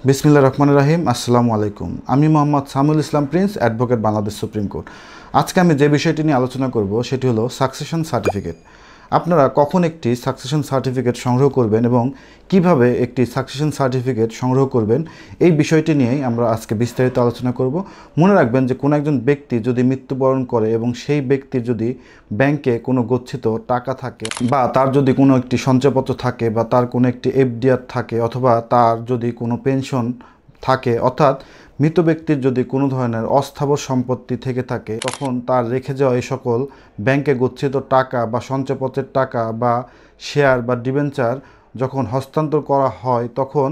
বিসমিল্লাহির রহমানির রহিম। আসসালামু আলাইকুম। আমি Mohammad Samul Islam Prince, advocate, Bangladesh Supreme Court. আজকে আমি যে বিষয়টি নিয়ে আলোচনা করব সেটি হলো সাকসেশন সার্টিফিকেট। আপনারা কখন একটি সাকসেশন সার্টিফিকেট সংগ্রহ করবেন এবং কিভাবে একটি সাকসেশন সার্টিফিকেট সংগ্রহ করবেন, এই বিষয়টি নিয়েই আমরা আজকে বিস্তারিত আলোচনা করব। মনে রাখবেন যে কোনো একজন ব্যক্তি যদি মৃত্যুবরণ করে এবং সেই ব্যক্তির যদি ব্যাংকে কোনো গচ্ছিত টাকা থাকে বা তার যদি কোনো একটি সঞ্চয়পত্র থাকে বা তার কোনো একটি এফডিআর থাকে অথবা তার যদি কোনো পেনশন থাকে, অর্থাৎ মৃত ব্যক্তির যদি কোনো ধরনের অস্থাবর সম্পত্তি থেকে থাকে, তখন তার রেখে যাওয়া এই সকল ব্যাংকে গচ্ছিত টাকা বা সঞ্চয়পত্রের টাকা বা শেয়ার বা ডিবেঞ্চার যখন হস্তান্তর করা হয়, তখন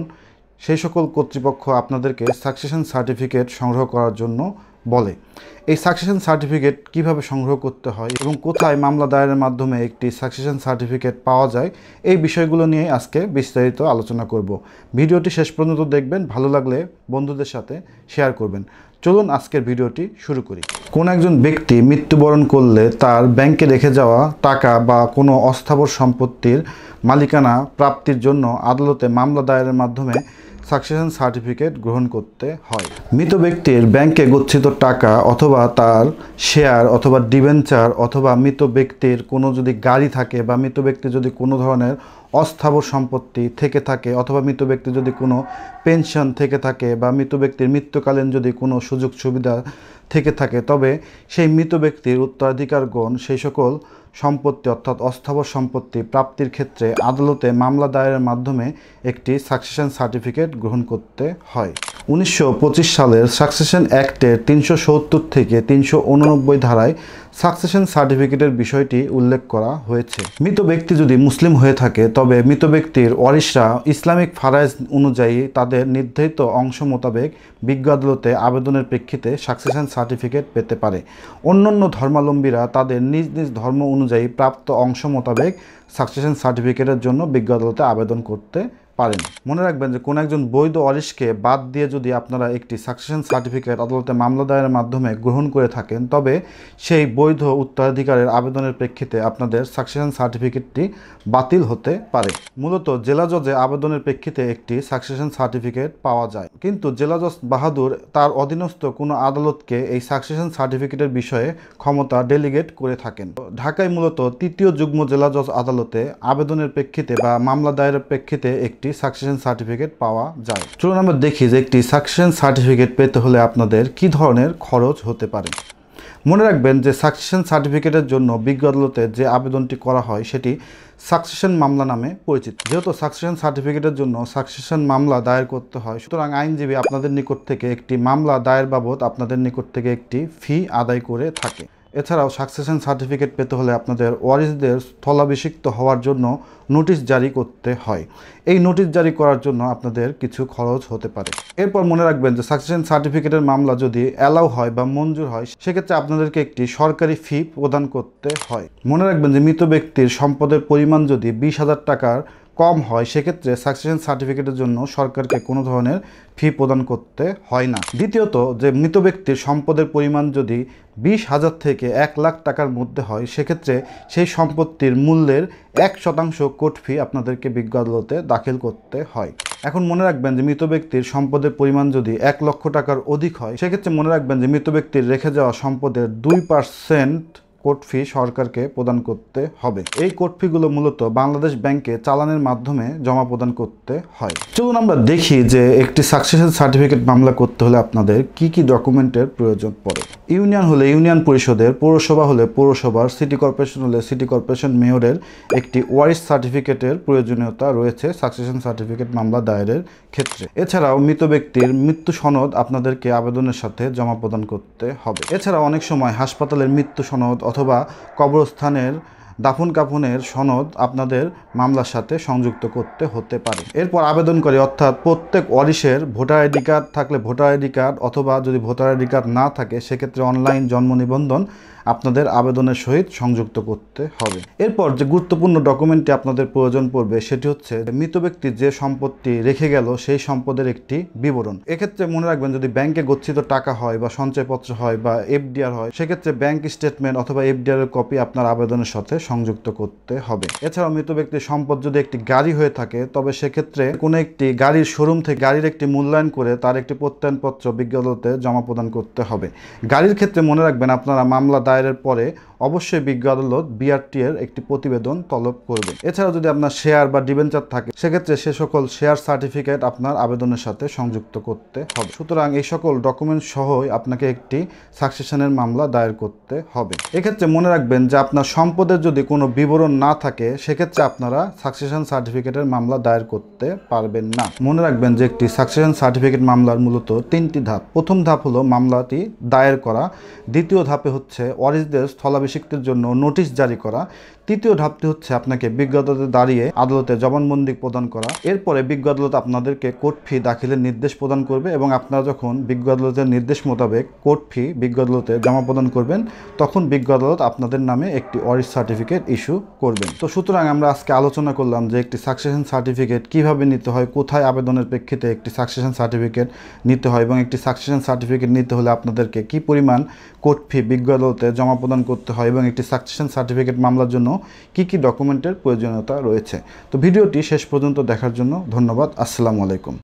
সেই সকল কর্তৃপক্ষ আপনাদেরকে সাকসেশন সার্টিফিকেট সংগ্রহ করার জন্য বলে। এই সাকসেশন সার্টিফিকেট কিভাবে সংগ্রহ করতে হয় এবং কোথায় মামলা দায়েরের মাধ্যমে একটি সাকসেশন সার্টিফিকেট পাওয়া যায়, এই বিষয়গুলো নিয়ে আজকে বিস্তারিত আলোচনা করব। ভিডিওটি শেষ পর্যন্ত দেখবেন, ভালো লাগলে বন্ধুদের সাথে শেয়ার করবেন। চলুন আজকের ভিডিওটি শুরু করি। কোনো একজন ব্যক্তি মৃত্যুবরণ করলে তার ব্যাংকে রেখে যাওয়া টাকা বা কোনো অস্থাবর সম্পত্তির মালিকানা প্রাপ্তির জন্য আদালতে মামলা দায়েরের মাধ্যমে সাকসেশন সার্টিফিকেট গ্রহণ করতে হয়। মৃত ব্যক্তির ব্যাংকে গচ্ছিত টাকা অথবা তার শেয়ার অথবা ডিবেঞ্চার অথবা মৃত ব্যক্তির কোনো যদি গাড়ি থাকে বা মৃত ব্যক্তির যদি কোনো ধরনের অস্থাবর সম্পত্তি থেকে থাকে অথবা মৃত ব্যক্তির যদি কোনো পেনশন থেকে থাকে বা মৃত ব্যক্তির মৃত্যুকালীন যদি কোনো সুযোগ সুবিধা থেকে থাকে, তবে সেই মৃত ব্যক্তির উত্তরাধিকারগণ সেই সকল সম্পত্তি অর্থাৎ অস্থাবর সম্পত্তি প্রাপ্তির ক্ষেত্রে আদালতে মামলা দায়েরের মাধ্যমে একটি সাকসেশন সার্টিফিকেট গ্রহণ করতে হয়। 1925 সালের সাকসেশন অ্যাক্টের 370 থেকে 389 ধারায় সাকসেশন সার্টিফিকেটের বিষয়টি উল্লেখ করা হয়েছে। মৃত ব্যক্তি যদি মুসলিম হয়ে থাকে, তবে মৃত ব্যক্তির ওয়ারিশরা ইসলামিক ফারায়েজ অনুযায়ী তাদের নির্ধারিত অংশ মোতাবেক বিজ্ঞ আদালতে আবেদনের প্রেক্ষিতে সাকসেশন সার্টিফিকেট পেতে পারে। অন্যান্য ধর্মাবলম্বীরা তাদের নিজ নিজ ধর্ম অনুযায়ী প্রাপ্ত অংশ মোতাবেক সাকসেশন সার্টিফিকেটের জন্য বিজ্ঞ আদালতে আবেদন করতে পারেন। মনে রাখবেন যে কোনো একজন বৈধ ওয়ারিশকে বাদ দিয়ে যদি আপনারা একটি সাকসেশন সার্টিফিকেট আদালতে মামলা দায়েরের মাধ্যমে গ্রহণ করে থাকেন, তবে সেই বৈধ উত্তরাধিকারের আবেদনের প্রেক্ষিতে আপনাদের সাকসেশন সার্টিফিকেটটি বাতিল হতে পারে। মূলত জেলা জজে আবেদনের প্রেক্ষিতে একটি সাকসেশন সার্টিফিকেট পাওয়া যায়, কিন্তু জেলা জজ বাহাদুর তার অধীনস্থ কোনো আদালতকে এই সাকসেশন সার্টিফিকেটের বিষয়ে ক্ষমতা ডেলিগেট করে থাকেন। ঢাকায় মূলত তৃতীয় যুগ্ম জেলা জজ আদালতে আবেদনের প্রেক্ষিতে বা মামলা দায়েরের প্রেক্ষিতে একটি সাকসেশন সার্টিফিকেট পাওয়া যায়। চলুন আমরা দেখি যে একটি সাকসেশন সার্টিফিকেট পেতে হলে আপনাদের কি ধরনের খরচ হতে পারে। মনে রাখবেন যে সাকসেশন সার্টিফিকেটের জন্য বিজ্ঞ আদালতে যে আবেদনটি করা হয় সেটি সাকসেশন মামলা নামে পরিচিত। যেহেতু সাকসেশন সার্টিফিকেটের জন্য সাকসেশন মামলা দায়ের করতে হয়, সুতরাং আইনজীবী আপনাদের নিকট থেকে একটি মামলা দায়ের বাবদ আপনাদের নিকট থেকে একটি ফি আদায় করে থাকে। এছাড়াও সাকসেশন সার্টিফিকেট পেতে হলে আপনাদের ওয়ারিশদের স্থলাভিষিক্ত হওয়ার জন্য নোটিশ জারি করতে হয়। এই নোটিশ জারি করার জন্য আপনাদের কিছু খরচ হতে পারে। এরপর মনে রাখবেন যে সাকসেশন সার্টিফিকেটের মামলা যদি অ্যালাউ হয় বা মঞ্জুর হয়, সেক্ষেত্রে আপনাদেরকে একটি সরকারি ফি প্রদান করতে হয়। মনে রাখবেন যে মৃত ব্যক্তির সম্পদের পরিমাণ যদি 20,000 টাকার কম হয়, সেক্ষেত্রে সাকসেশন সার্টিফিকেটের জন্য সরকারকে কোনো ধরনের ফি প্রদান করতে হয় না। দ্বিতীয়ত, যে মৃত ব্যক্তির সম্পদের পরিমাণ যদি 20,000 থেকে 1 লাখ টাকার মধ্যে হয়, সেক্ষেত্রে সেই সম্পত্তির মূল্যের 1% কোর্ট ফি আপনাদেরকে বিজ্ঞ আদালতে দাখিল করতে হয়। এখন মনে রাখবেন যে মৃত ব্যক্তির সম্পদের পরিমাণ যদি 1 লক্ষ টাকার অধিক হয়, সেক্ষেত্রে মনে রাখবেন যে মৃত ব্যক্তির রেখে যাওয়া সম্পদের 2% কোর্ট ফি সরকারকে প্রদান করতে হবে। এই কোর্ট ফিগুলো মূলত বাংলাদেশ ব্যাংকে চালানের মাধ্যমে জমা প্রদান করতে হয়। চলুন আমরা দেখি যে একটি সাকসেশন সার্টিফিকেট মামলা করতে হলে আপনাদের কি কি ডকুমেন্টের প্রয়োজন পড়ে। ইউনিয়ন হলে ইউনিয়ন পরিষদের, পৌরসভা হলে পৌরসভার, সিটি কর্পোরেশন হলে সিটি কর্পোরেশন মেয়রের একটি ওয়ারিশ সার্টিফিকেটের প্রয়োজনীয়তা রয়েছে সাকসেশন সার্টিফিকেট মামলা দায়েরের ক্ষেত্রে। এছাড়াও মৃত ব্যক্তির মৃত্যু সনদ আপনাদেরকে আবেদনের সাথে জমা প্রদান করতে হবে। এছাড়াও অনেক সময় হাসপাতালের মৃত্যু সনদ অথবা কবরস্থানের দাফন কাফনের সনদ আপনাদের মামলার সাথে সংযুক্ত করতে হতে পারে। এরপর আবেদনকারী অর্থাৎ প্রত্যেক ওয়ারিশের ভোটার আইডি কার্ড থাকলে ভোটার আইডি কার্ড, অথবা যদি ভোটার আইডি কার্ড না থাকে সেক্ষেত্রে অনলাইন জন্ম নিবন্ধন আপনাদের আবেদনের সহিত সংযুক্ত করতে হবে। এরপর যে গুরুত্বপূর্ণ ডকুমেন্টটি আপনাদের প্রয়োজন পড়বে সেটি হচ্ছে মৃত ব্যক্তি যে সম্পত্তি রেখে গেল সেই সম্পদের একটি বিবরণ। এক্ষেত্রে মনে রাখবেন, যদি ব্যাংকে গচ্ছিত টাকা হয় বা সঞ্চয়পত্র হয় বা এফডিআর হয়, সেক্ষেত্রে ব্যাংক স্টেটমেন্ট অথবা এফডিআর এর কপি আপনার আবেদনের সাথে সংযুক্ত করতে হবে। এছাড়াও মৃত ব্যক্তির সম্পদ যদি একটি গাড়ি হয়ে থাকে, তবে সেক্ষেত্রে কোনো একটি গাড়ির শোরুম থেকে গাড়ির একটি মূল্যায়ন করে তার একটি প্রত্যয়নপত্র বিজ্ঞ আদালতে জমা প্রদান করতে হবে। গাড়ির ক্ষেত্রে মনে রাখবেন, আপনারা মামলা দায়েরের পরে অবশ্যই বিজ্ঞ আদালত বিআরটি এর একটি প্রতিবেদন তলব করবে। এছাড়াও যদি আপনার শেয়ার বা ডিবেঞ্চার থাকে, সেক্ষেত্রে সে সকল শেয়ার সার্টিফিকেট আপনার আবেদনের সাথে সংযুক্ত করতে হবে। সুতরাং এই সকল ডকুমেন্ট সহই আপনাকে একটি সাকসেশনের মামলা দায়ের করতে হবে। এক্ষেত্রে মনে রাখবেন যে আপনার সম্পদের যদি কোনো বিবরণ না থাকে, সেক্ষেত্রে আপনারা সাকসেশন সার্টিফিকেটের মামলা দায়ের করতে পারবেন না। মনে রাখবেন যে একটি সাকসেশন সার্টিফিকেট মামলার মূলত 3টি ধাপ। প্রথম ধাপ হলো মামলাটি দায়ের করা, দ্বিতীয় ধাপে হচ্ছে ওয়ারিশদের স্থলাভিষিক্তের জন্য নোটিশ জারি করা, তৃতীয় ধাপটি হচ্ছে আপনাকে বিজ্ঞ আদালতে দাঁড়িয়ে আদালতে জবানবন্দি প্রদান করা। এরপরে বিজ্ঞ আদালত আপনাদেরকে কোর্ট ফি দাখিলের নির্দেশ প্রদান করবে এবং আপনারা যখন বিজ্ঞ আদালতের নির্দেশ মোতাবেক কোর্ট ফি বিজ্ঞ আদালতে জমা প্রদান করবেন, তখন বিজ্ঞ আদালত আপনাদের নামে একটি ওয়ারিশ সার্টিফিকেট ইস্যু করবেন। তো সুতরাং আমরা আজকে আলোচনা করলাম যে একটি সাকসেশন সার্টিফিকেট কিভাবে নিতে হয়, কোথায় আবেদনের প্রেক্ষিতে একটি সাকসেশন সার্টিফিকেট নিতে হয় এবং একটি সাকসেশন সার্টিফিকেট নিতে হলে আপনাদেরকে কি পরিমাণ কোর্ট ফি বিজ্ঞ আদালতে জমা প্রদান করতে হয় এবং একটি সাকসেশন সার্টিফিকেট মামলার জন্য কি কি ডকুমেন্টের প্রয়োজনীয়তা রয়েছে। তো ভিডিওটি শেষ পর্যন্ত দেখার জন্য ধন্যবাদ। আসসালামু আলাইকুম।